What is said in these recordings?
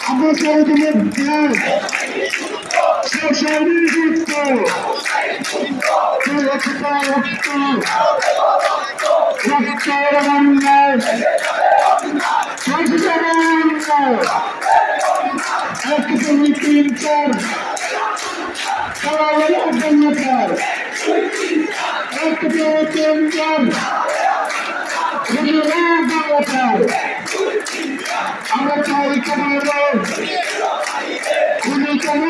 আমরা শহীদের শহীদের রক্তের অন্যায় এক দুই তিন চার এক দুই তিন চার আমরা চাই তোমার খুনি কেন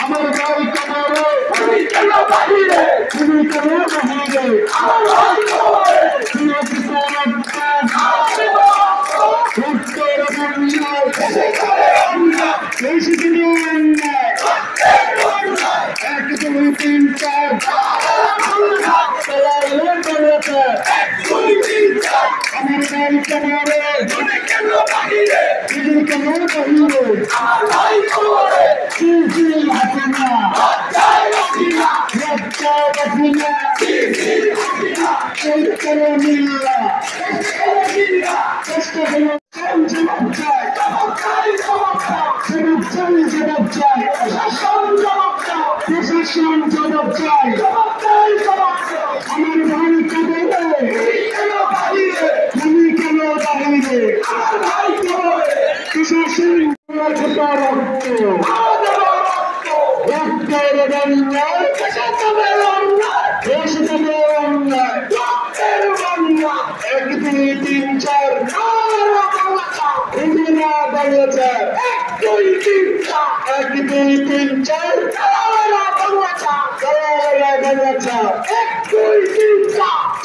আমার ভাই তোমার খুনি কেন বাহিরে এক দুই তিন চার আমার ভাই তোমারে কেন বাহিরে হাসিনা কষ্ট হলো জবাব চাই প্রশাসন জবাব চাই আমার ভাই তুমি কেন বাহিরে প্রশাসন রক্তের বন্যায় এক দুই তিন চার ইন্দিরা বাংলাচার এক দুই তিন চার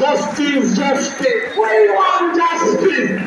Justice, we want justice.